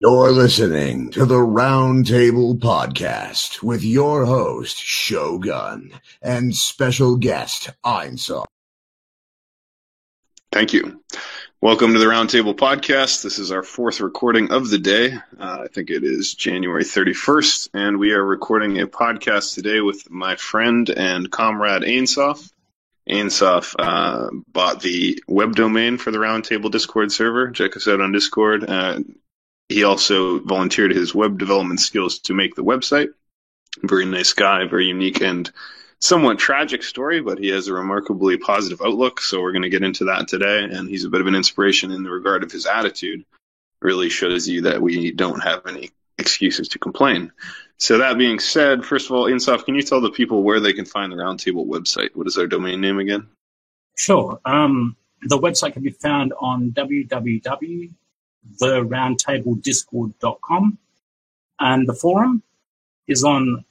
You're listening to the Roundtable Podcast with your host, Shogun, and special guest, Einsoft. Thank you. Welcome to the Roundtable Podcast. This is our fourth recording of the day. I think it is January 31st, and we are recording a podcast today with my friend and comrade Einsoft. Einsoft bought the web domain for the Roundtable Discord server. Check us out on Discord. He also volunteered his web development skills to make the website. Very nice guy, very unique and somewhat tragic story, but he has a remarkably positive outlook, so we're going to get into that today, and he's a bit of an inspiration in the regard of his attitude. Really shows you that we don't have any excuses to complain. So that being said, first of all, Einsoft, can you tell the people where they can find the Roundtable website? What is our domain name again? Sure. The website can be found on www.theroundtablediscord.com, and the forum is on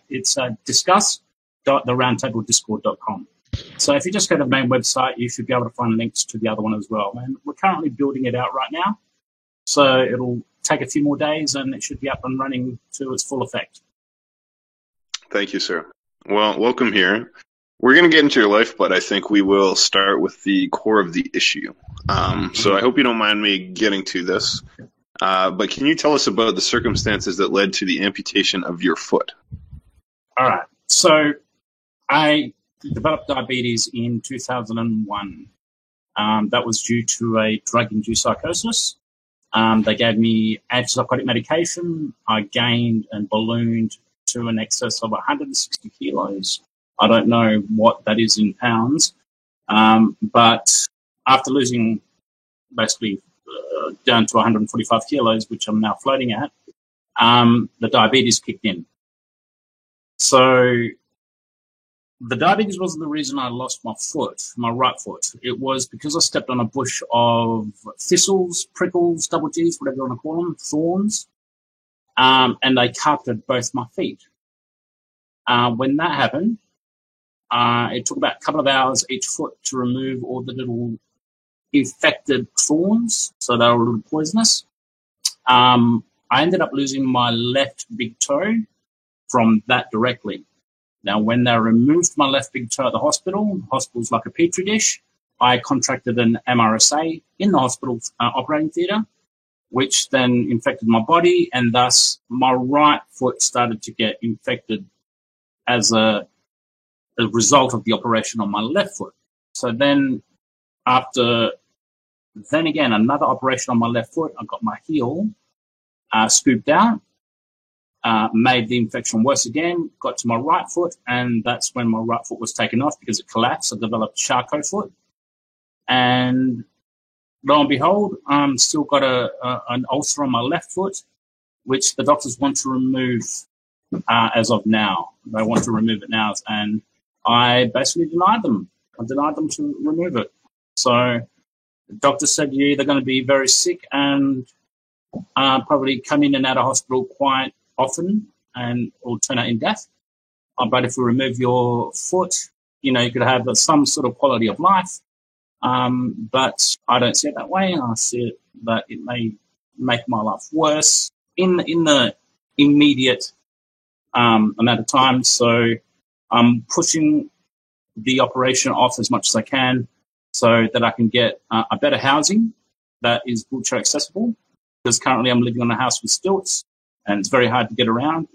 it's discuss.theroundtablediscord.com. So if you just go to the main website, you should be able to find links to the other one as well. And we're currently building it out right now, so it'll take a few more days and it should be up and running to its full effect. Thank you, sir. Well, welcome here. We're going to get into your life, but I think we will start with the core of the issue. So I hope you don't mind me getting to this. But can you tell us about the circumstances that led to the amputation of your foot? All right. So I developed diabetes in 2001. That was due to a drug-induced psychosis. They gave me antipsychotic medication. I gained and ballooned to an excess of 160 kilos. I don't know what that is in pounds. But after losing basically down to 145 kilos, which I'm now floating at, the diabetes kicked in. So the diabetes wasn't the reason I lost my foot, my right foot. It was because I stepped on a bush of thistles, prickles, double Gs, whatever you want to call them, thorns, and they carpeted both my feet. When that happened, it took about a couple of hours each foot to remove all the little infected thorns, so they were a little poisonous. I ended up losing my left big toe from that directly. Now, when they removed my left big toe at the hospital's like a petri dish, I contracted an MRSA in the hospital operating theatre, which then infected my body, and thus my right foot started to get infected as a result of the operation on my left foot. So then again, another operation on my left foot, I got my heel scooped out, made the infection worse again, got to my right foot, and that's when my right foot was taken off because it collapsed. I developed Charcot foot. And lo and behold, still got an ulcer on my left foot, which the doctors want to remove as of now. They want to remove it now, and I basically denied them. I denied them to remove it. So the doctor said you're either going to be very sick and probably come in and out of hospital quite often and or turn out in death. But if we remove your foot, you could have some sort of quality of life. But I don't see it that way. I see it that it may make my life worse in the immediate amount of time. So I'm pushing the operation off as much as I can so that I can get a better housing that is wheelchair accessible, because currently I'm living on a house with stilts and it's very hard to get around,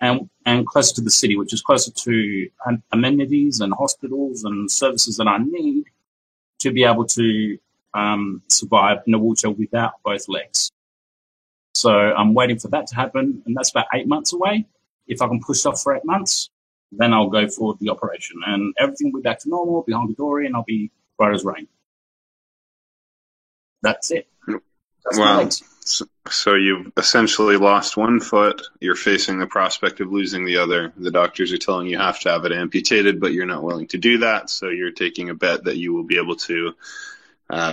and closer to the city, which is closer to amenities and hospitals and services that I need to be able to survive in a wheelchair without both legs. So I'm waiting for that to happen, and that's about 8 months away. If I can push off for 8 months, then I'll go for the operation, and everything will be back to normal, be hunky-dory, and I'll be bright as rain. That's it. That's wow. So you've essentially lost one foot. You're facing the prospect of losing the other. The doctors are telling you have to have it amputated, but you're not willing to do that, so you're taking a bet that you will be able to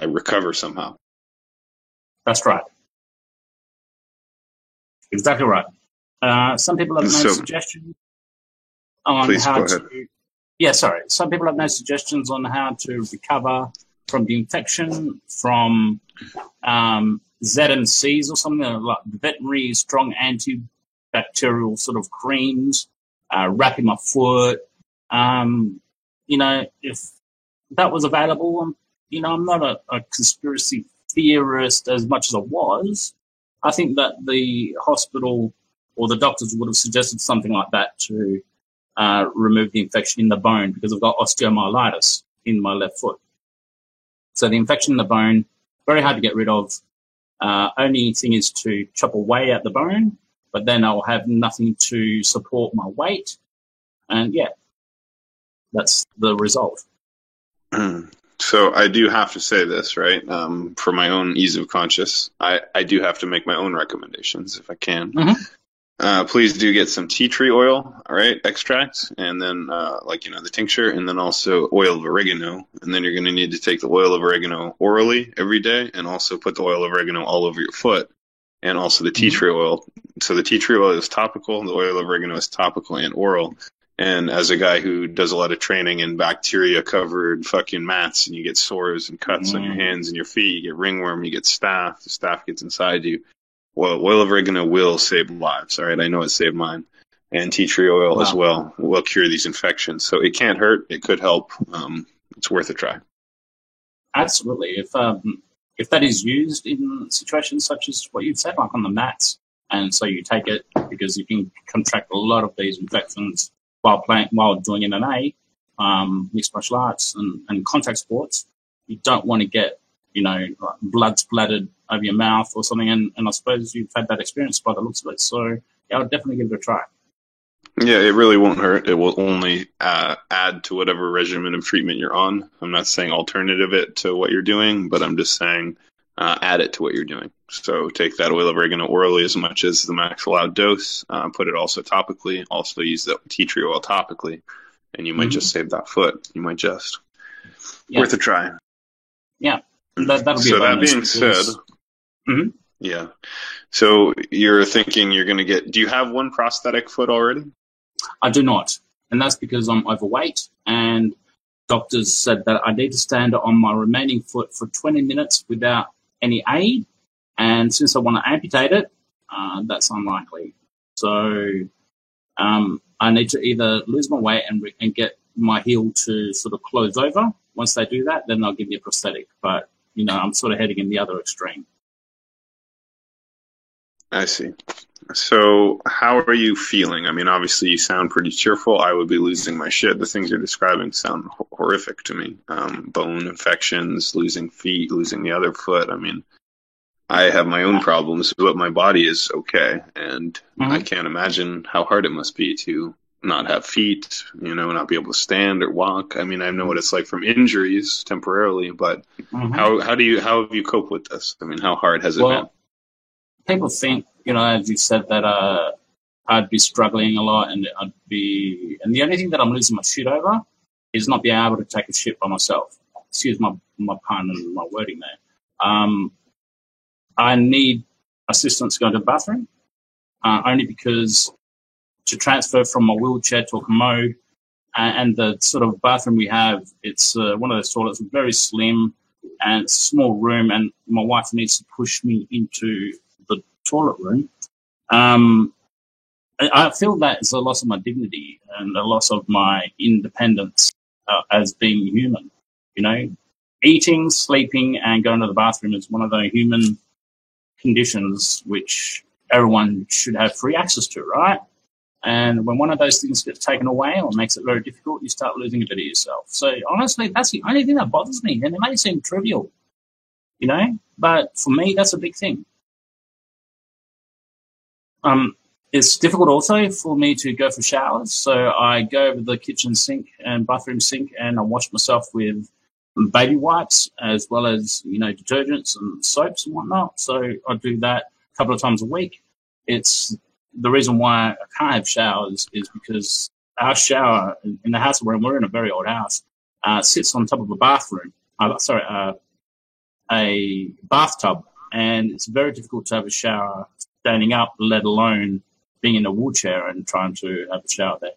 recover somehow. That's right. Exactly right. Some people have no suggestions on how to... Yeah, sorry. Some people have no suggestions on how to recover from the infection, from ZMCs or something, like veterinary strong antibacterial sort of creams, wrapping my foot. If that was available, I'm not a conspiracy theorist as much as I was. I think that the hospital or the doctors would have suggested something like that to remove the infection in the bone, because I've got osteomyelitis in my left foot. So the infection in the bone, very hard to get rid of. Only thing is to chop away at the bone, but then I'll have nothing to support my weight. And yeah, that's the result. So I do have to say this, right? For my own ease of conscience, I do have to make my own recommendations if I can. Mm-hmm. Please do get some tea tree oil, all right, extract, and then the tincture, and then also oil of oregano. And then you're going to need to take the oil of oregano orally every day, and also put the oil of oregano all over your foot, and also the tea tree oil. So the tea tree oil is topical, the oil of oregano is topical and oral. And as a guy who does a lot of training in bacteria-covered fucking mats, and you get sores and cuts on your hands and your feet, you get ringworm, you get staph, the staph gets inside you. Well, oil of oregano will save lives, all right? I know it saved mine. And tea tree oil as well will cure these infections. So it can't hurt. It could help. It's worth a try. Absolutely. If that is used in situations such as what you've said, like on the mats, and so you take it because you can contract a lot of these infections while doing MMA, mixed martial arts and contact sports, you don't want to get, blood splattered over your mouth or something. And I suppose you've had that experience by the looks of it. So yeah, I'll definitely give it a try. Yeah, it really won't hurt. It will only add to whatever regimen of treatment you're on. I'm not saying alternative it to what you're doing, but I'm just saying add it to what you're doing. So take that oil of oregano orally as much as the max allowed dose. Put it also topically. Also use the tea tree oil topically, and you might just save that foot. You might just worth a try. Yeah, that'll be. So that being said, yeah. So you're thinking you're going to get. Do you have one prosthetic foot already? I do not, and that's because I'm overweight, and doctors said that I need to stand on my remaining foot for 20 minutes without any aid. And since I want to amputate it, that's unlikely. So I need to either lose my weight and get my heel to sort of close over. Once they do that, then they'll give me a prosthetic. But, I'm sort of heading in the other extreme. I see. So how are you feeling? I mean, obviously you sound pretty cheerful. I would be losing my shit. The things you're describing sound horrific to me. Bone infections, losing feet, losing the other foot. I mean, I have my own problems, but my body is okay. And I can't imagine how hard it must be to not have feet, not be able to stand or walk. I mean, I know what it's like from injuries temporarily, but how have you coped with this? I mean, how hard has it been? People think, as you said, that I'd be struggling a lot, and and the only thing that I'm losing my shit over is not being able to take a shit by myself. Excuse my pun and my wording there. I need assistance going to the bathroom, only because to transfer from my wheelchair to a commode, and the sort of bathroom we have, it's one of those toilets, very slim, and it's a small room, and my wife needs to push me into the toilet room. I feel that it's a loss of my dignity and a loss of my independence as being human. Eating, sleeping, and going to the bathroom is one of the human conditions which everyone should have free access to, right? And when one of those things gets taken away or makes it very difficult, you start losing a bit of yourself. So honestly, that's the only thing that bothers me. And it may seem trivial, but for me, that's a big thing. It's difficult also for me to go for showers. So I go over the kitchen sink and bathroom sink, and I wash myself with baby wipes as well as, detergents and soaps and whatnot. So I do that a couple of times a week. It's the reason why I can't have showers is because our shower in the house we're in a very old house, sits on top of a a bathtub, and it's very difficult to have a shower standing up, let alone being in a wheelchair and trying to have a shower there.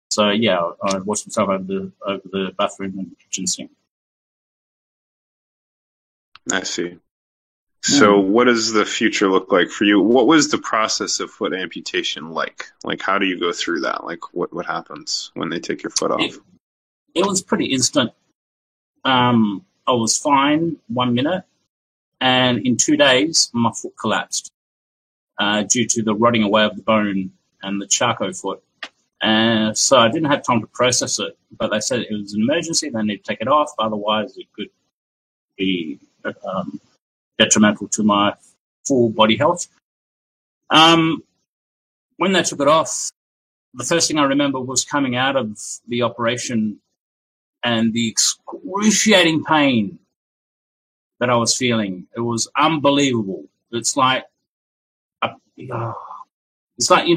So yeah, I wash myself over the bathroom and kitchen sink. I see. So what does the future look like for you? What was the process of foot amputation like? Like, how do you go through that? Like, what happens when they take your foot off? It was pretty instant. I was fine 1 minute, and in 2 days, my foot collapsed due to the rotting away of the bone and the Charcot foot. And so I didn't have time to process it, but they said it was an emergency. They need to take it off. Otherwise, it could be detrimental to my full body health. When they took it off, the first thing I remember was coming out of the operation and the excruciating pain that I was feeling. It was unbelievable. It's like, you know,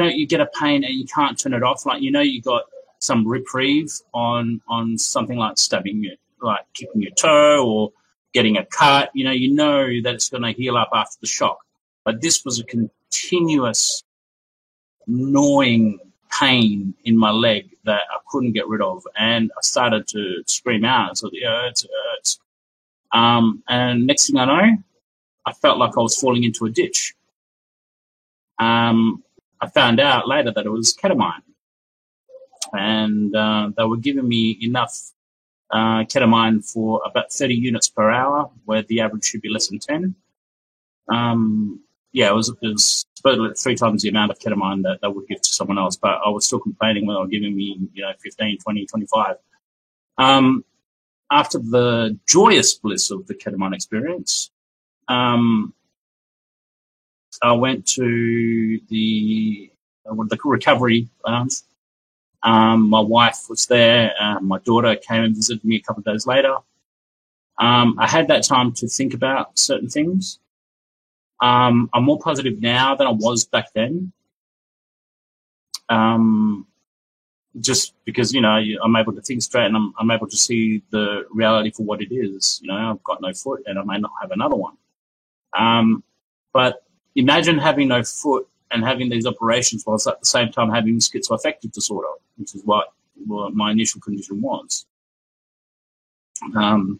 you get a pain and you can't turn it off. Like, you know, you got some reprieve on something like stabbing you, like kicking your toe or getting a cut. You know that it's going to heal up after the shock. But this was a continuous gnawing pain in my leg that I couldn't get rid of. And I started to scream out. So it hurts. And next thing I know, I felt like I was falling into a ditch. I found out later that it was ketamine. And they were giving me enough ketamine for about 30 units per hour, where the average should be less than 10. It was supposedly 3 times the amount of ketamine that they would give to someone else, but I was still complaining when they were giving me, 15, 20, 25. After the joyous bliss of the ketamine experience, I went to the recovery lounge. My wife was there. My daughter came and visited me a couple of days later. I had that time to think about certain things. I'm more positive now than I was back then. Just because, I'm able to think straight and I'm able to see the reality for what it is. I've got no foot and I may not have another one. But imagine having no foot and having these operations whilst at the same time having schizoaffective disorder, which is what my initial condition was. That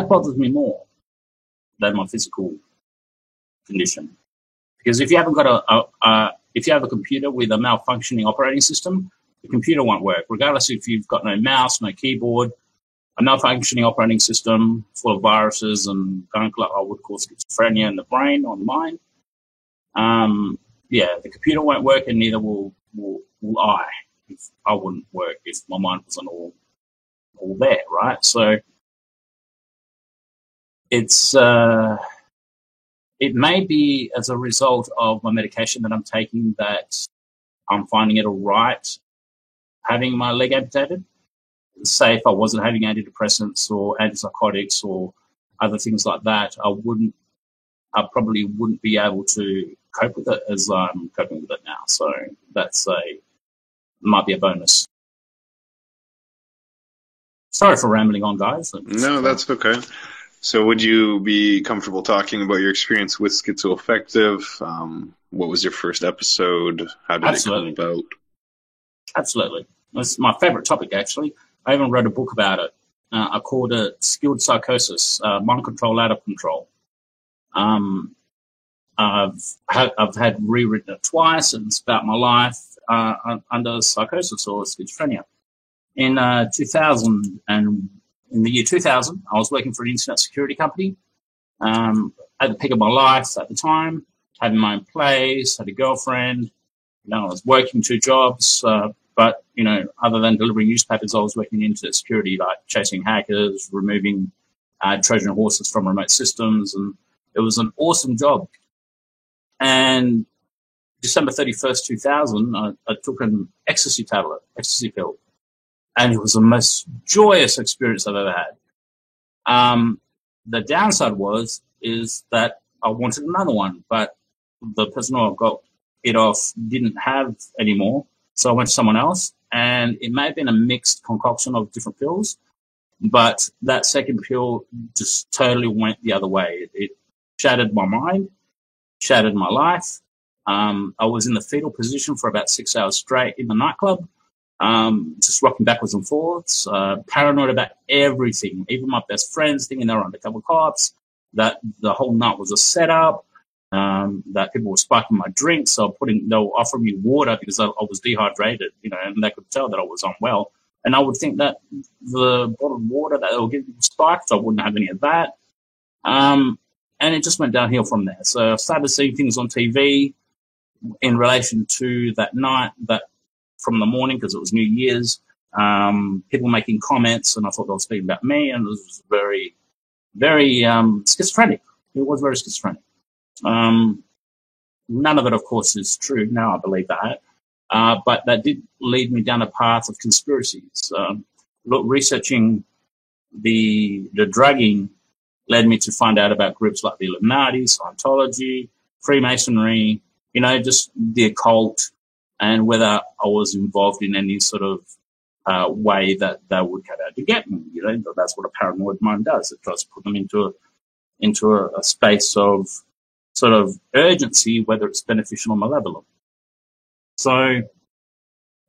bothers me more than my physical condition. Because if you haven't got if you have a computer with a malfunctioning operating system, the computer won't work, regardless if you've got no mouse, no keyboard. A malfunctioning operating system full of viruses and gunk, I would call schizophrenia in the brain or the mind. The computer won't work, and neither will I. If I wouldn't work if my mind wasn't all there, right? So it's it may be as a result of my medication that I'm taking that I'm finding it all right having my leg amputated. Say if I wasn't having antidepressants or antipsychotics or other things like that, I probably wouldn't be able to cope with it as I'm coping with it now. So might be a bonus. Sorry for rambling on, guys. No, that's okay. So would you be comfortable talking about your experience with schizoaffective? What was your first episode? How did it come about? Absolutely. It's my favorite topic, actually. I even wrote a book about it. I called it Skilled Psychosis, Mind Control Out of Control. I've had rewritten it twice, and it's about my life under psychosis or schizophrenia. In 2000 and in the year 2000, I was working for an internet security company. At the peak of my life at the time, having my own place, had a girlfriend. I was working 2 jobs, but other than delivering newspapers, I was working in internet security, like chasing hackers, removing Trojan horses from remote systems, and it was an awesome job. And December 31st, 2000, I took an ecstasy pill. And it was the most joyous experience I've ever had. The downside is that I wanted another one, but the person who I got it off didn't have any more. So I went to someone else, and it may have been a mixed concoction of different pills, but that second pill just totally went the other way. It shattered my mind, shattered my life. I was in the fetal position for about 6 hours straight in the nightclub. Just rocking backwards and forwards, paranoid about everything, even my best friends thinking they were undercover cops, that the whole night was a setup, that people were spiking my drinks. So they were offering me water because I was dehydrated, and they could tell that I was unwell. And I would think that the bottled water that they were giving me spiked, I wouldn't have any of that. And it just went downhill from there. So I started seeing things on TV in relation to that night, that from the morning, because it was New Year's, people making comments, and I thought they were speaking about me, and it was very, very schizophrenic. It was very schizophrenic. None of it, of course, is true. Now I believe that. But that did lead me down a path of conspiracies. Researching the drugging led me to find out about groups like the Illuminati, Scientology, Freemasonry, just the occult, and whether I was involved in any sort of way that they would cut out to get me. That's what a paranoid mind does. It tries to put them into a space of sort of urgency, whether it's beneficial or malevolent. So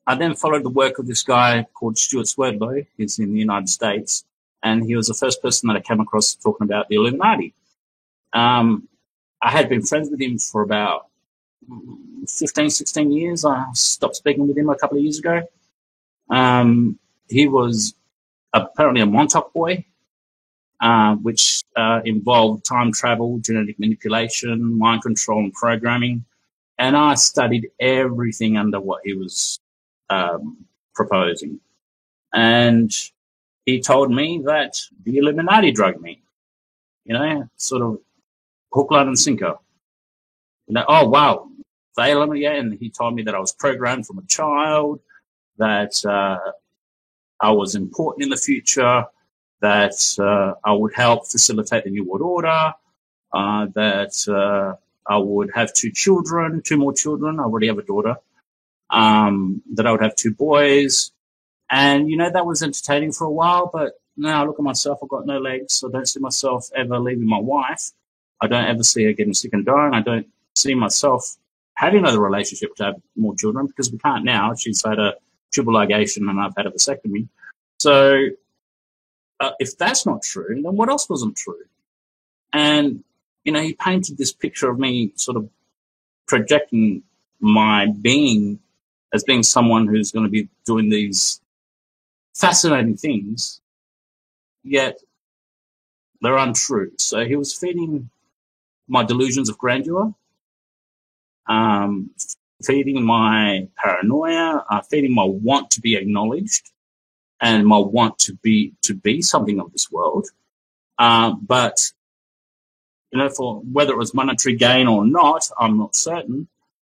I then followed the work of this guy called Stuart Swerdlow. He's in the United States, and he was the first person that I came across talking about the Illuminati. I had been friends with him for about 15, 16 years. I stopped speaking with him a couple of years ago. He was apparently a Montauk boy, which involved time travel, genetic manipulation, mind control, and programming. And I studied everything under what he was proposing. And he told me that the Illuminati drugged me, sort of hook, line, and sinker. Oh, wow, the Illuminati. And he told me that I was programmed from a child, that I was important in the future, that I would help facilitate the New World Order, that I would have two more children. I already have a daughter. That I would have two boys. And, that was entertaining for a while, but now I look at myself, I've got no legs. I don't see myself ever leaving my wife. I don't ever see her getting sick and dying. I don't see myself having another relationship to have more children, because we can't now. She's had a triple ligation and I've had a vasectomy. So if that's not true, then what else wasn't true? And, he painted this picture of me sort of projecting my being as being someone who's going to be doing these fascinating things, yet they're untrue. So he was feeding my delusions of grandeur, feeding my paranoia, feeding my want to be acknowledged and my want to be something of this world. But, for whether it was monetary gain or not, I'm not certain,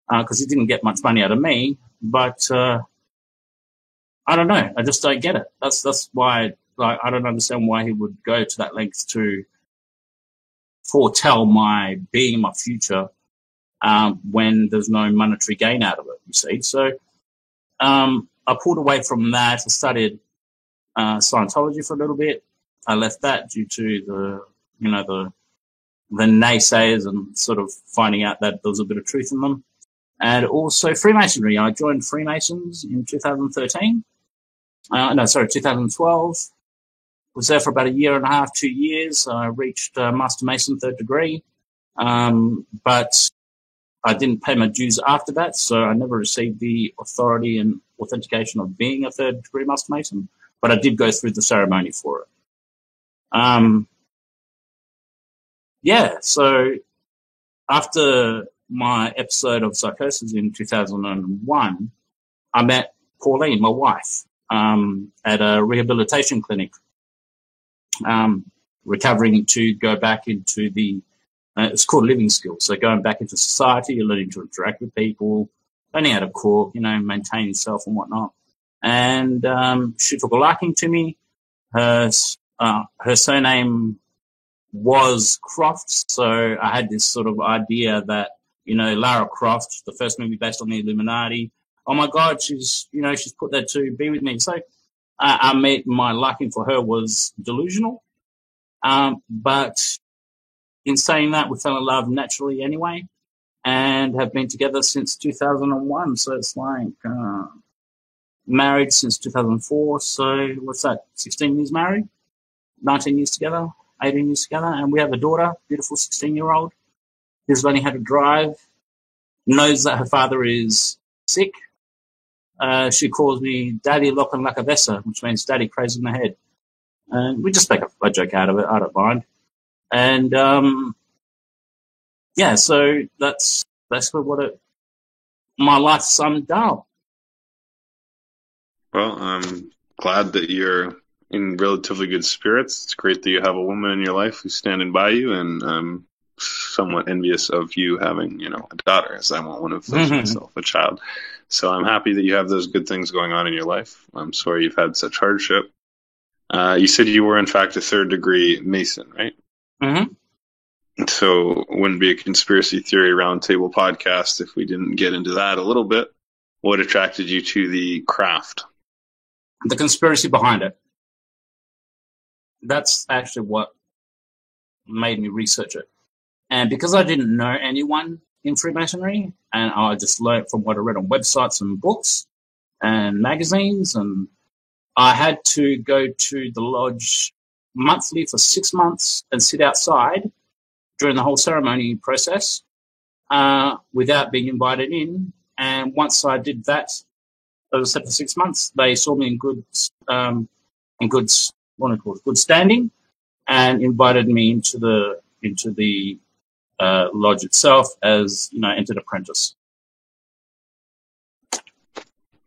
because he didn't get much money out of me. But I don't know. I just don't get it. That's why I don't understand why he would go to that length to foretell my being, my future, when there's no monetary gain out of it, you see. So I pulled away from that. I studied Scientology for a little bit. I left that due to the naysayers and sort of finding out that there was a bit of truth in them. And also Freemasonry. I joined Freemasons in 2012. Was there for about a year and a half, 2 years. I reached Master Mason 3rd degree. But I didn't pay my dues after that, so I never received the authority and authentication of being a 3rd degree Master Mason, but I did go through the ceremony for it. So after my episode of psychosis in 2001, I met Pauline, my wife, at a rehabilitation clinic, recovering to go back into the it's called living skills. So going back into society, you're learning to interact with people, learning how to cook, maintain yourself and whatnot. And she took a liking to me. Her surname was Croft, so I had this sort of idea that, Lara Croft, the first movie based on the Illuminati, oh my God, she's put there to be with me. So my liking for her was delusional. But in saying that, we fell in love naturally anyway, and have been together since 2001. So it's like married since 2004. So what's that? 16 years married, 19 years together. 18 years together, and we have a daughter, beautiful 16-year-old, who's learning how to drive, knows that her father is sick. She calls me Daddy Lock and Lacavessa, which means Daddy Crazy in the Head. And we just make a joke out of it. I don't mind. And, so that's basically my life summed up. Well, I'm glad that you're in relatively good spirits. It's great that you have a woman in your life who's standing by you, and I'm somewhat envious of you having, a daughter, as I want one of those myself, a child. So I'm happy that you have those good things going on in your life. I'm sorry you've had such hardship. You said you were, in fact, a third-degree Mason, right? Mm-hmm. So it wouldn't be a conspiracy theory roundtable podcast if we didn't get into that a little bit. What attracted you to the craft? The conspiracy behind it. That's actually what made me research it. And because I didn't know anyone in Freemasonry, and I just learned from what I read on websites and books and magazines, and I had to go to the lodge monthly for 6 months and sit outside during the whole ceremony process without being invited in. And once I did that, as I said, for 6 months, they saw me in good standing, and invited me into the lodge itself as entered apprentice.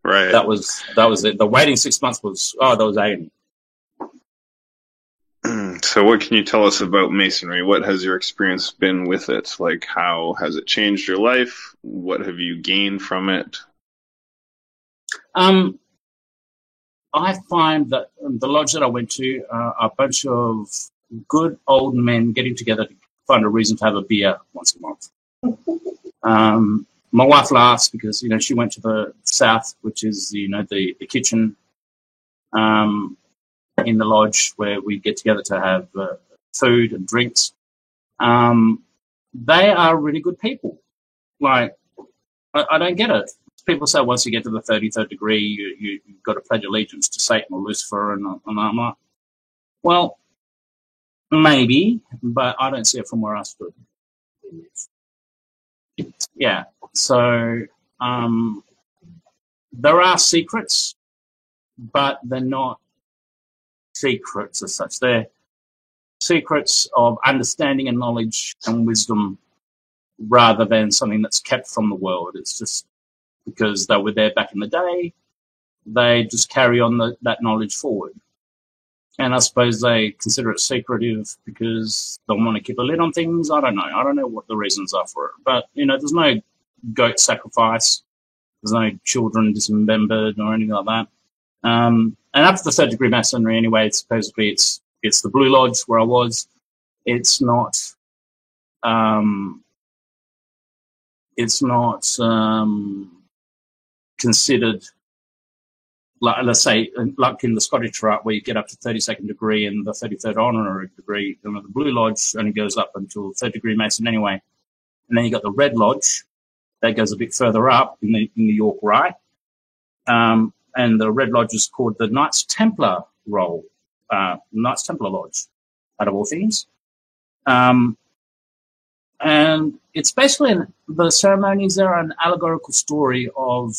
Right. That was it. The waiting 6 months was agony. So what can you tell us about Masonry? What has your experience been with it? Like, how has it changed your life? What have you gained from it? I find that the lodge that I went to are a bunch of good old men getting together to find a reason to have a beer once a month. My wife laughs because she went to the south, which is the kitchen in the lodge where we get together to have food and drinks. They are really good people. Like, I don't get it. People say once you get to the 33rd degree, you've got to pledge allegiance to Satan or Lucifer, and I'm like, well, maybe, but I don't see it from where I stood. Yeah, so there are secrets, but they're not secrets as such. They're secrets of understanding and knowledge and wisdom rather than something that's kept from the world. It's just because they were there back in the day, they just carry on that knowledge forward. And I suppose they consider it secretive because they want to keep a lid on things. I don't know. I don't know what the reasons are for it. But, there's no goat sacrifice. There's no children dismembered or anything like that. And after the third degree Masonry, anyway, supposedly it's the Blue Lodge where I was. It's not considered, like, let's say, like in the Scottish Rite, where you get up to 32nd degree and the 33rd honorary degree. The Blue Lodge only goes up until third degree Mason anyway. And then you got the Red Lodge that goes a bit further up in the York Rite. And the Red Lodge is called the Knights Templar Knights Templar Lodge, out of all things. And it's basically the ceremonies there are an allegorical story of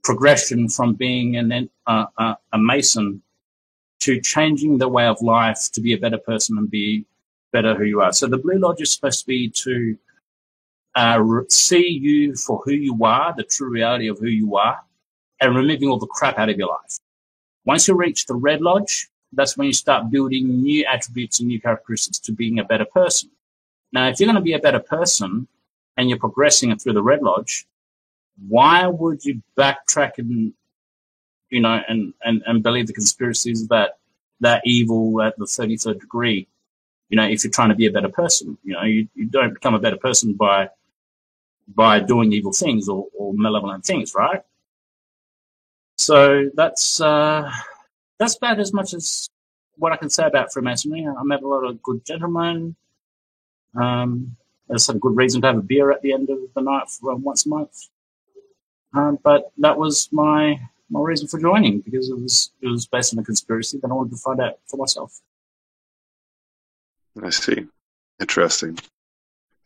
progression from being a Mason to changing the way of life to be a better person and be better who you are. So the Blue Lodge is supposed to be to see you for who you are, the true reality of who you are, and removing all the crap out of your life. Once you reach the Red Lodge, that's when you start building new attributes and new characteristics to being a better person. Now, if you're going to be a better person and you're progressing through the Red Lodge, why would you backtrack and believe the conspiracies that evil at the 33rd degree? If you're trying to be a better person, you don't become a better person by doing evil things or malevolent things, right? So that's about as much as what I can say about Freemasonry. I met a lot of good gentlemen. There's some good reason to have a beer at the end of the night once a month. But that was my reason for joining, because it was based on a conspiracy that I wanted to find out for myself. I see. Interesting.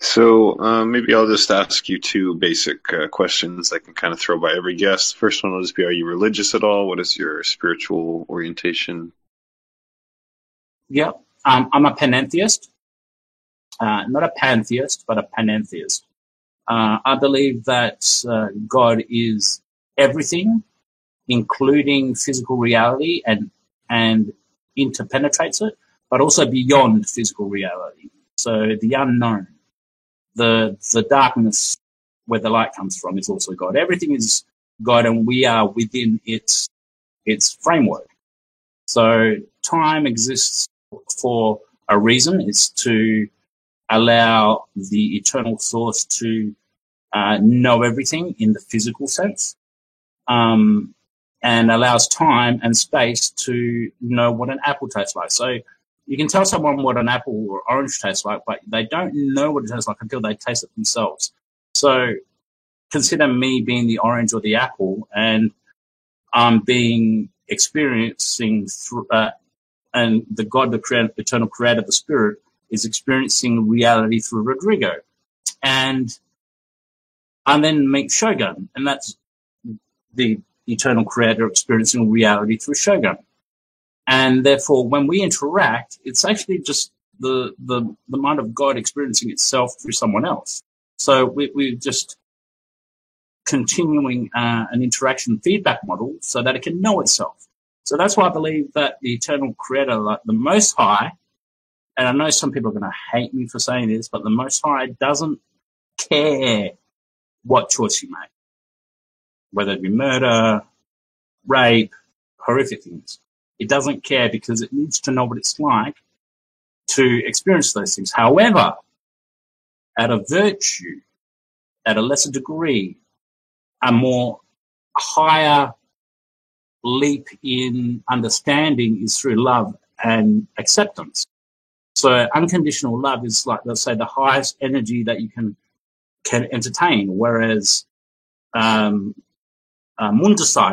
So maybe I'll just ask you two basic questions I can kind of throw by every guest. First one will just be, are you religious at all? What is your spiritual orientation? Yeah, I'm a panentheist. Not a pantheist, but a panentheist. I believe that God is everything, including physical reality, and interpenetrates it, but also beyond physical reality. So the unknown, the darkness where the light comes from is also God. Everything is God, and we are within its framework. So time exists for a reason. It's to allow the eternal source to know everything in the physical sense, and allows time and space to know what an apple tastes like. So you can tell someone what an apple or orange tastes like, but they don't know what it tastes like until they taste it themselves. So consider me being the orange or the apple, and I'm experiencing through, and the God, the creator, eternal creator, the spirit, is experiencing reality through Rodrigo. And I then meet Shogun, and that's the eternal creator experiencing reality through Shogun. And therefore, when we interact, it's actually just the mind of God experiencing itself through someone else. So we're just continuing an interaction feedback model so that it can know itself. So that's why I believe that the eternal creator, like the Most High, and I know some people are going to hate me for saying this, but the Most High doesn't care what choice you make, whether it be murder, rape, horrific things. It doesn't care because it needs to know what it's like to experience those things. However, at a virtue, at a lesser degree, a more higher leap in understanding is through love and acceptance. So unconditional love is like, let's say, the highest energy that you can entertain, whereas mundicide,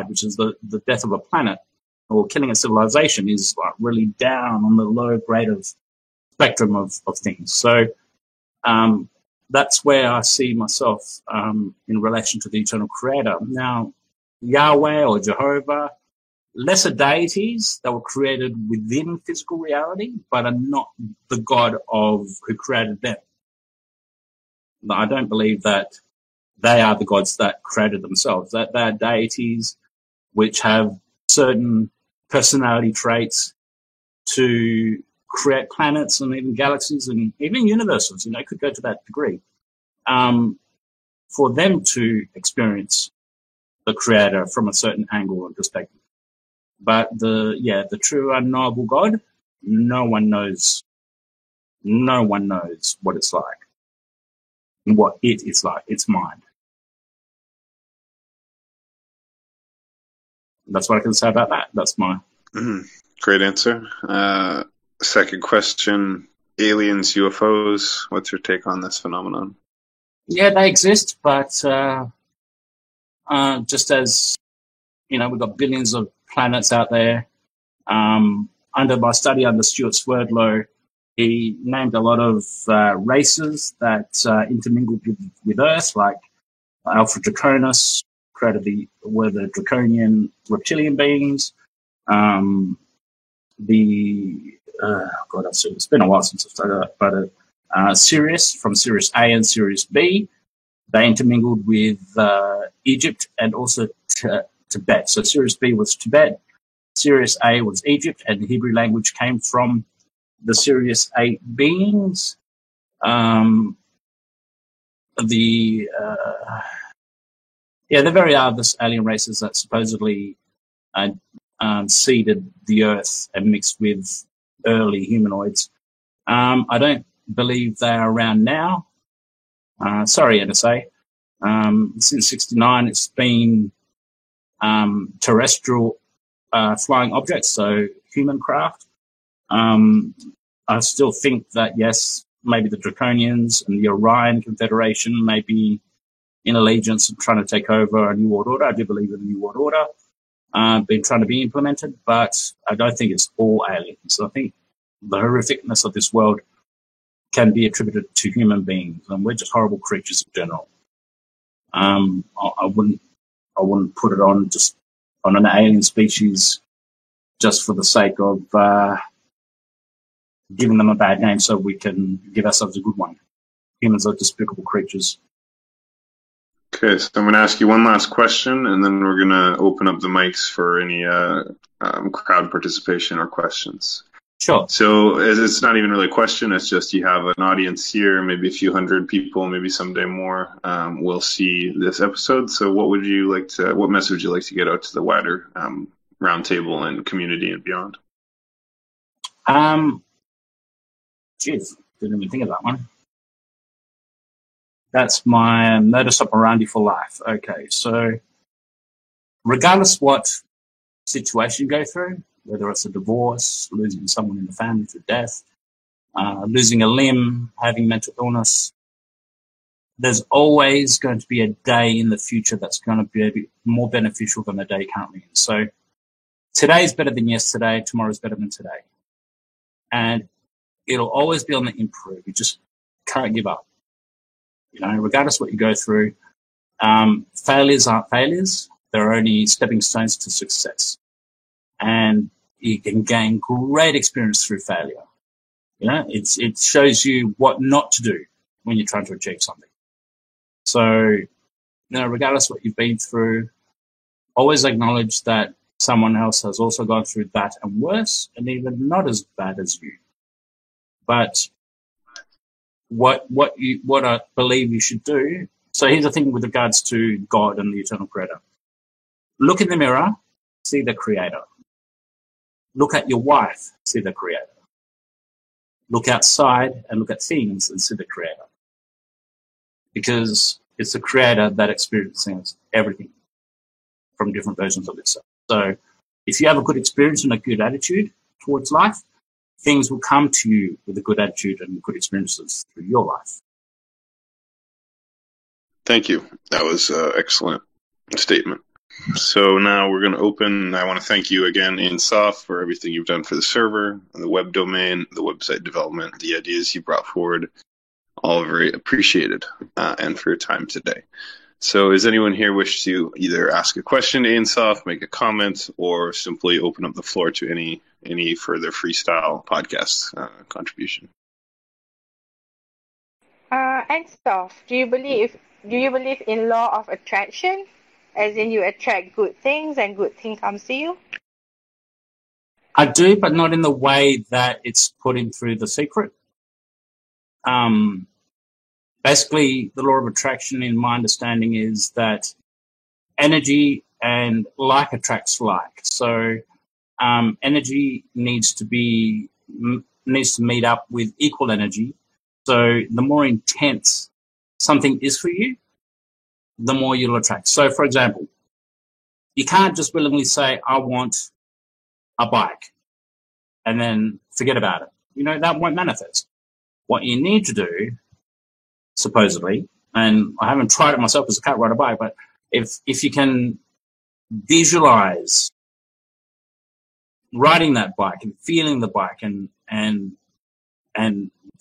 which is the death of a planet or killing a civilization, is like really down on the low grade of spectrum of things. So that's where I see myself in relation to the eternal creator. Now, Yahweh or Jehovah, lesser deities that were created within physical reality, but are not the God who created them. I don't believe that they are the gods that created themselves. That they are deities which have certain personality traits to create planets and even galaxies and even universes. It could go to that degree. For them to experience the creator from a certain angle and perspective. But the true unknowable God, no one knows what it's like and what it is like, its mind. That's what I can say about that. That's my... Great answer. Second question, aliens, UFOs, what's your take on this phenomenon? Yeah, they exist, but just as, we've got billions of planets out there. Under my study under Stuart Swerdlow, he named a lot of races that intermingled with Earth, like Alpha Draconis, were the draconian reptilian beings. It's been a while since I've studied that, but Sirius, from Sirius A and Sirius B, they intermingled with Egypt and also Tibet. So Sirius B was Tibet, Sirius A was Egypt, and the Hebrew language came from the Sirius A beings. There very are this alien races that supposedly seeded the Earth and mixed with early humanoids. I don't believe they are around now. Sorry, NSA. Since '69, it's been terrestrial flying objects, so human craft. I still think that, yes, maybe the Draconians and the Orion Confederation may be in allegiance of trying to take over a New World Order. I do believe in a New World Order been trying to be implemented, but I don't think it's all aliens. I think the horrificness of this world can be attributed to human beings, and we're just horrible creatures in general. I wouldn't put it on just on an alien species just for the sake of giving them a bad name so we can give ourselves a good one. Humans are despicable creatures. Okay, so I'm going to ask you one last question, and then we're going to open up the mics for any crowd participation or questions. Sure. So it's not even really a question. It's just you have an audience here, maybe a few hundred people, maybe someday more will see this episode. So what message would you like to get out to the wider roundtable and community and beyond? Didn't even think of that one. That's my modus operandi for life. Okay, so regardless what situation you go through, whether it's a divorce, losing someone in the family through death, losing a limb, having mental illness, there's always going to be a day in the future that's going to be more beneficial than the day currently. So today's better than yesterday, tomorrow's better than today. And it'll always be on the improve. You just can't give up. You know, regardless what you go through, failures aren't failures. They're only stepping stones to success. And you can gain great experience through failure. You know, it shows you what not to do when you're trying to achieve something. So, you know, regardless what you've been through, always acknowledge that someone else has also gone through that and worse, and even not as bad as you. But what I believe you should do. So here's the thing with regards to God and the eternal creator. Look in the mirror, see the creator. Look at your wife, see the creator. Look outside and look at things and see the creator. Because it's the creator that experiences everything from different versions of itself. So if you have a good experience and a good attitude towards life, things will come to you with a good attitude and good experiences through your life. Thank you. That was an excellent statement. So now we're going to open. I want to thank you again, Insoft, for everything you've done for the server, the web domain, the website development, the ideas you brought forward. All very appreciated, and for your time today. So does anyone here wish to either ask a question to Insoft, make a comment, or simply open up the floor to any further freestyle podcast contribution? Insoft, do you believe in law of attraction? As in you attract good things and good thing comes to you? I do, but not in the way that it's put in through The Secret. Basically, the law of attraction, in my understanding, is that energy and like attracts like. So energy needs to meet up with equal energy. So the more intense something is for you, the more you'll attract. So, for example, you can't just willingly say, I want a bike, and then forget about it. You know, that won't manifest. What you need to do, supposedly, and I haven't tried it myself because I can't ride a bike, but if you can visualize riding that bike and feeling the bike and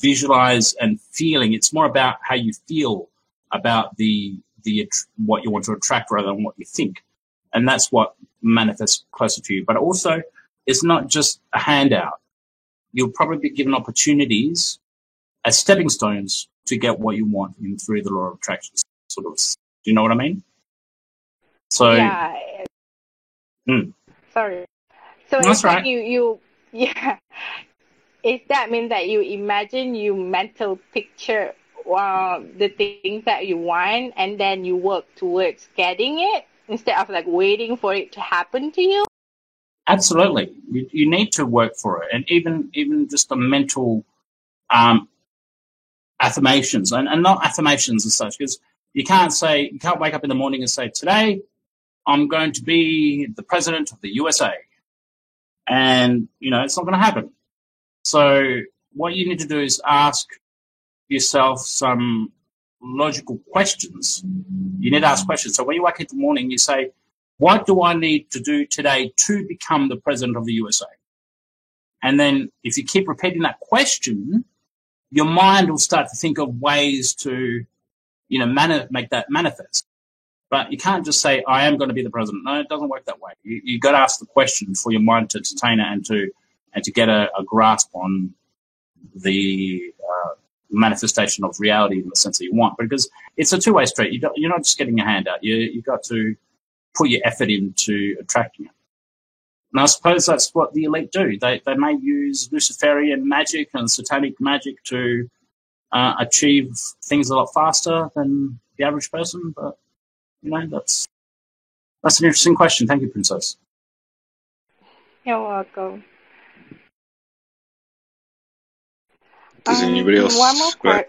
visualize and feeling, it's more about how you feel about what you want to attract rather than what you think. And that's what manifests closer to you. But also, it's not just a handout. You'll probably be given opportunities as stepping stones to get what you want through the law of attraction. Sort of, do you know what I mean? So, yeah. Sorry. So that's it's like right. you Is that mean that you imagine, you mental picture the things that you want, and then you work towards getting it instead of like waiting for it to happen to you? Absolutely. You need to work for it. And even just the mental affirmations, and not affirmations as such, because you can't wake up in the morning and say, today I'm going to be the president of the USA. And, you know, it's not going to happen. So what you need to do is ask yourself some logical questions. You need to ask questions. So when you wake up in the morning, you say, what do I need to do today to become the president of the USA? And then if you keep repeating that question, your mind will start to think of ways to, make that manifest. But you can't just say, I am going to be the president. No, it doesn't work that way. You got to ask the question for your mind to entertain it and to get a grasp on the manifestation of reality in the sense that you want. Because it's a two-way street. You're not just getting a handout. You've got to put your effort into attracting it. And I suppose that's what the elite do. They may use Luciferian magic and satanic magic to achieve things a lot faster than the average person, but that's an interesting question. Thank you, Princess. You're welcome. Does anybody else? One more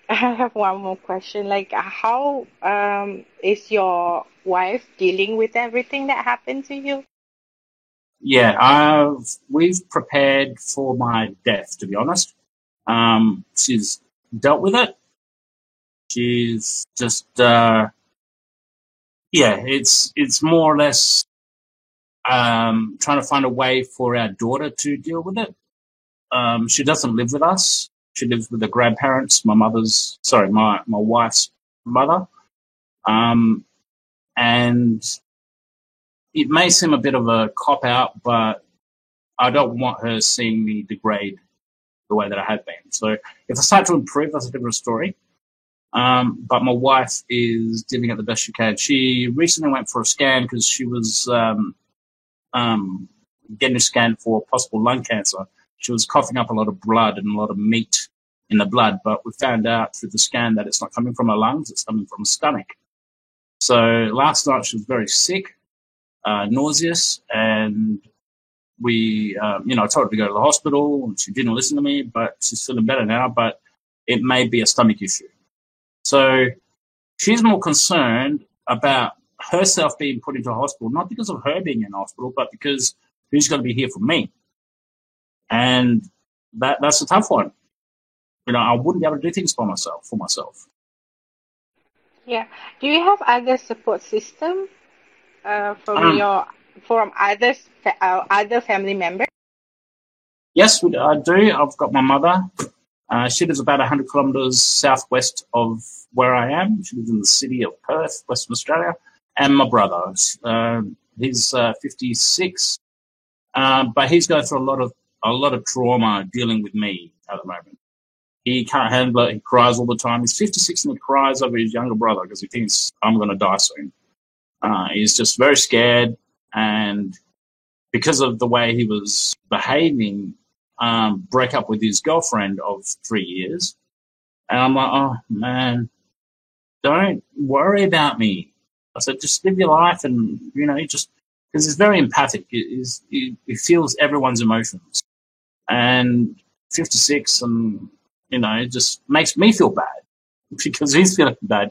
I have one more question. Like, how is your wife dealing with everything that happened to you? Yeah, we've prepared for my death, to be honest. She's dealt with it. She's just, it's more or less trying to find a way for our daughter to deal with it. She doesn't live with us. She lives with her grandparents, my wife's mother. And it may seem a bit of a cop-out, but I don't want her seeing me degrade the way that I have been. So if I start to improve, that's a different story. But my wife is dealing it the best she can. She recently went for a scan because she was getting a scan for possible lung cancer. She was coughing up a lot of blood and a lot of meat in the blood, but we found out through the scan that it's not coming from her lungs, it's coming from her stomach. So last night she was very sick, nauseous, and we, I told her to go to the hospital, and she didn't listen to me, but she's feeling better now, but it may be a stomach issue. So she's more concerned about herself being put into a hospital, not because of her being in hospital, but because who's going to be here for me? And that's a tough one. I wouldn't be able to do things for myself. Yeah. Do you have other support system from other family members? Yes, I do. I've got my mother. She lives about 100 kilometres southwest of where I am. She lives in the city of Perth, Western Australia. And my brother. He's 56, but he's going through a lot of trauma dealing with me at the moment. He can't handle it. He cries all the time. He's 56 and he cries over his younger brother because he thinks I'm going to die soon. He's just very scared, and because of the way he was behaving, break up with his girlfriend of 3 years. And I'm like, oh, man, don't worry about me. I said, just live your life and, because he's very empathic. He feels everyone's emotions. And 56 and, it just makes me feel bad because he's feeling bad,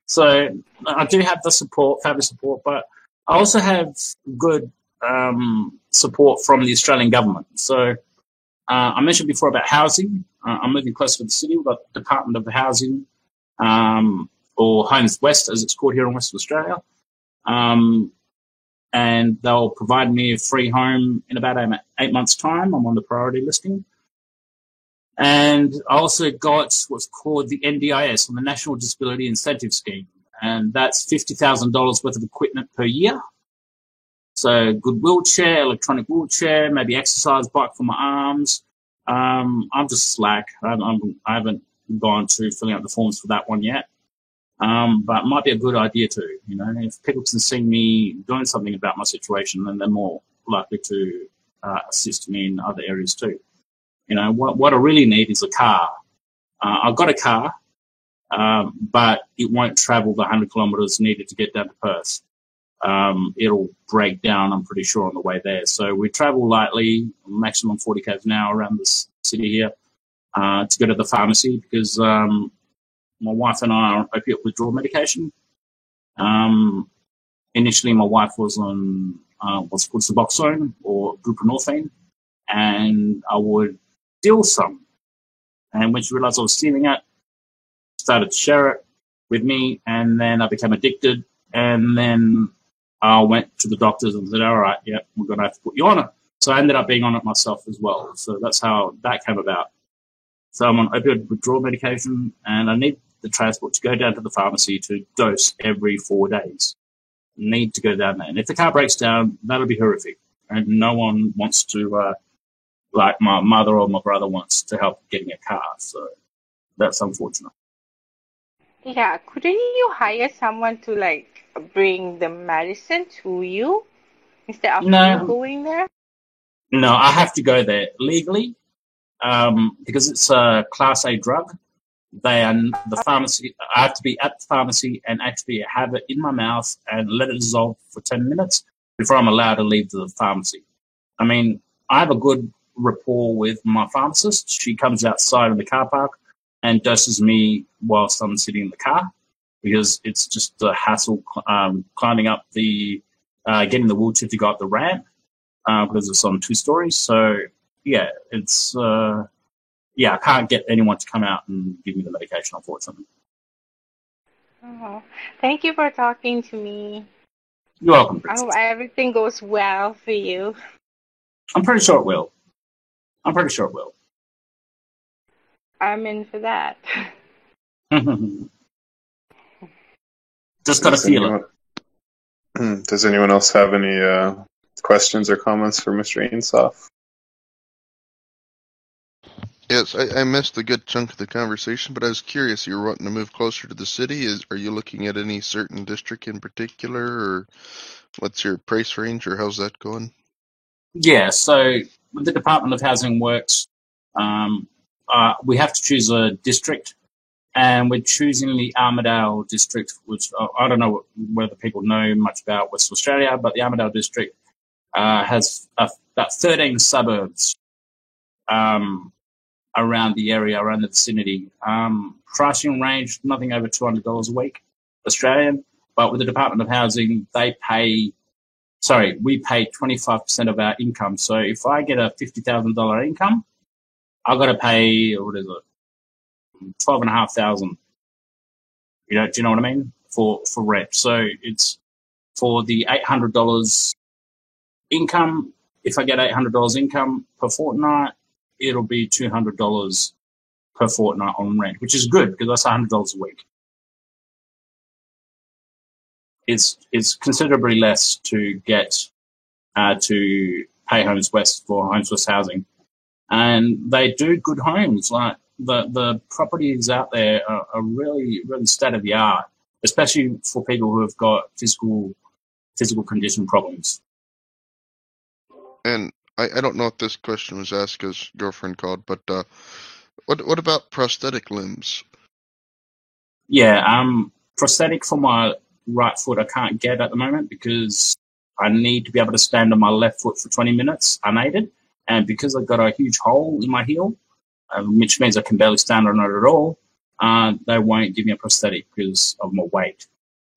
So I do have the support, family support, but I also have good support from the Australian government. So I mentioned before about housing. I'm moving closer to the city. We've got the Department of Housing, or Homes West, as it's called here in Western Australia. And they'll provide me a free home in about 8 months' time. I'm on the priority listing. And I also got what's called the NDIS, the National Disability Incentive Scheme, and that's $50,000 worth of equipment per year. So good wheelchair, electronic wheelchair, maybe exercise bike for my arms. I'm just slack. I haven't gone to filling out the forms for that one yet. But it might be a good idea too. If people can see me doing something about my situation, then they're more likely to assist me in other areas too. What I really need is a car. I've got a car, but it won't travel the 100 kilometres needed to get down to Perth. It'll break down, I'm pretty sure, on the way there. So we travel lightly, maximum 40 km an hour around this city here, to go to the pharmacy because my wife and I are on opiate withdrawal medication. Initially, my wife was on what's called Suboxone or buprenorphine, and I would steal some. And when she realised I was stealing it, started to share it with me, and then I became addicted, and then I went to the doctors and said, all right, yeah, we're going to have to put you on it. So I ended up being on it myself as well. So that's how that came about. So I'm on opioid withdrawal medication, and I need the transport to go down to the pharmacy to dose every 4 days. Need to go down there. And if the car breaks down, that'll be horrific. And no one wants to, like my mother or my brother wants to help getting a car. So that's unfortunate. Yeah, couldn't you hire someone to like bring the medicine to you instead of No. you going there? No, I have to go there legally because it's a Class A drug. They are the pharmacy. I have to be at the pharmacy and actually have it in my mouth and let it dissolve for 10 minutes before I'm allowed to leave the pharmacy. I mean, I have a good rapport with my pharmacist. She comes outside of the car park and doses me whilst I'm sitting in the car because it's just a hassle climbing up getting the wheelchair to go up the ramp because it's on 2 stories. So, yeah, it's... I can't get anyone to come out and give me the medication, unfortunately. Oh, thank you for talking to me. You're welcome, I Princess. hope everything goes well for you. I'm pretty sure it will. I'm in for that. Just got to feel it. Does anyone else have any questions or comments for Mr. Ainsoff? Yes, I missed a good chunk of the conversation, but I was curious. You're wanting to move closer to the city. Are you looking at any certain district in particular, or what's your price range, or how's that going? Yeah, so with the Department of Housing works, we have to choose a district, and we're choosing the Armidale district, which I don't know whether people know much about Western Australia, but the Armidale district has about 13 suburbs around the area, around the vicinity. Pricing range, nothing over $200 a week, Australian. But with the Department of Housing, we pay 25% of our income. So if I get a $50,000 income, I've got to pay, $12,500. Do you know what I mean? For rent. So it's for the $800 income. If I get $800 income per fortnight, it'll be $200 per fortnight on rent, which is good because that's $100 a week. It's considerably less to get to pay Homes West for Homes West housing, and they do good homes. Like the properties out there are really really state of the art, especially for people who have got physical condition problems. And I don't know if this question was asked because girlfriend called, but what about prosthetic limbs? Yeah, prosthetic for my right foot I can't get at the moment because I need to be able to stand on my left foot for 20 minutes unaided, and because I've got a huge hole in my heel, which means I can barely stand on it at all, they won't give me a prosthetic because of my weight.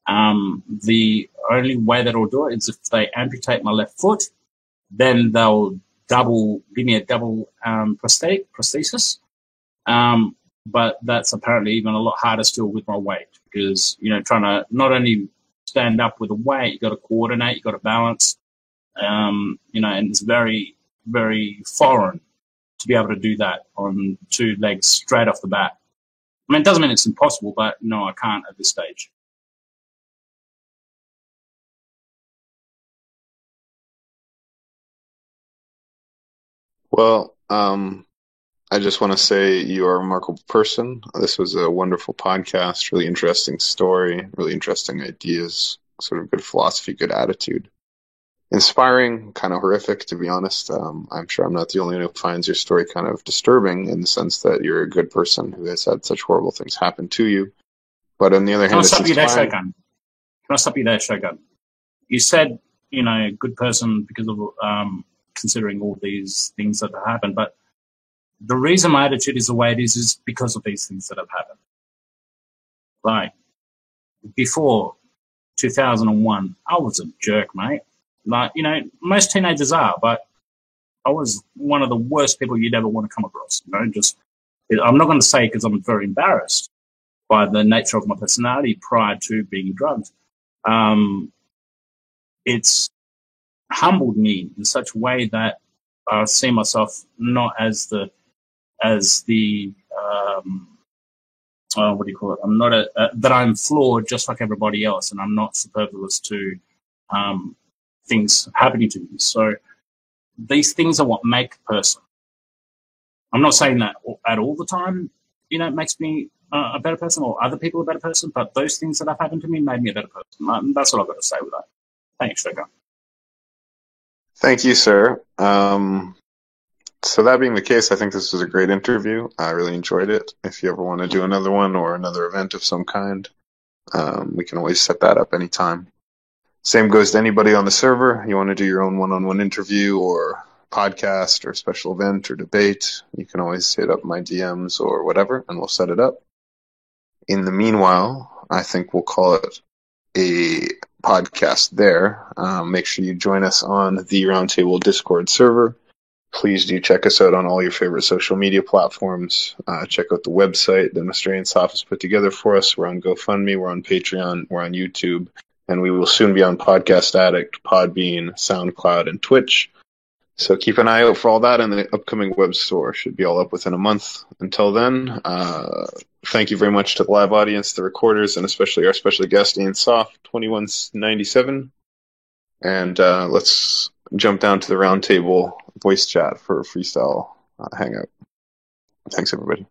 The only way that it'll do it is if they amputate my left foot, then they'll give me a double prosthesis. But that's apparently even a lot harder still with my weight because, trying to not only stand up with a weight, you've got to coordinate, you've got to balance, and it's very, very foreign to be able to do that on 2 legs straight off the bat. I mean, it doesn't mean it's impossible, but no, I can't at this stage. Well, I just want to say you are a remarkable person. This was a wonderful podcast, really interesting story, really interesting ideas, sort of good philosophy, good attitude. Inspiring, kind of horrific, to be honest. I'm sure I'm not the only one who finds your story kind of disturbing in the sense that you're a good person who has had such horrible things happen to you. But on the other hand, Can I stop you there, Shogun? You said, good person because of considering all these things that have happened, but the reason my attitude is the way it is because of these things that have happened. Like, before 2001, I was a jerk, mate. Like, most teenagers are, but I was one of the worst people you'd ever want to come across. I'm not going to say because I'm very embarrassed by the nature of my personality prior to being drugged. It's humbled me in such a way that I see myself not as the what do you call it? I'm not that I'm flawed just like everybody else, and I'm not superfluous to things happening to me. So these things are what make a person. I'm not saying that at all the time, it makes me a better person or other people a better person, but those things that have happened to me made me a better person. That's what I've got to say with that. Thanks, Shogun. Thank you, sir. So that being the case, I think this was a great interview. I really enjoyed it. If you ever want to do another one or another event of some kind, we can always set that up anytime. Same goes to anybody on the server. You want to do your own one-on-one interview or podcast or special event or debate, you can always hit up my DMs or whatever, and we'll set it up. In the meanwhile, I think we'll call it a podcast there. Make sure you join us on the Roundtable Discord server. Please do check us out on all your favorite social media platforms. Check out the website that Australian Soft has put together for us. We're on GoFundMe, we're on Patreon, we're on YouTube, and we will soon be on Podcast Addict, Podbean, SoundCloud, and Twitch. So keep an eye out for all that, and the upcoming web store should be all up within a month. Until then, thank you very much to the live audience, the recorders, and especially our special guest, Ian Soft, 2197. And let's jump down to the Roundtable voice chat for a freestyle hangout. Thanks, everybody.